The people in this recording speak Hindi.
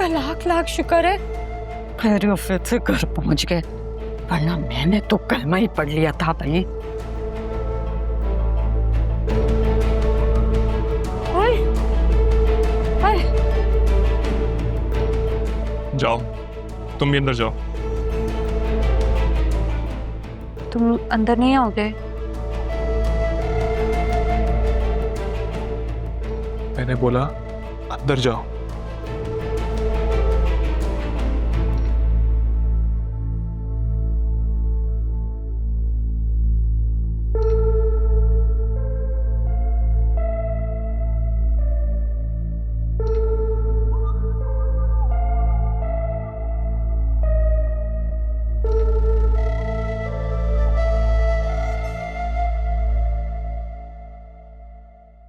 का लाख लाख शुक्र है खैरियत से घर पहुंच गए, वरना मैंने तो कलमा ही पढ़ लिया था भाई। ओए, ओए। जाओ, तुम भी अंदर जाओ। तुम अंदर नहीं आओगे? मैंने बोला अंदर जाओ।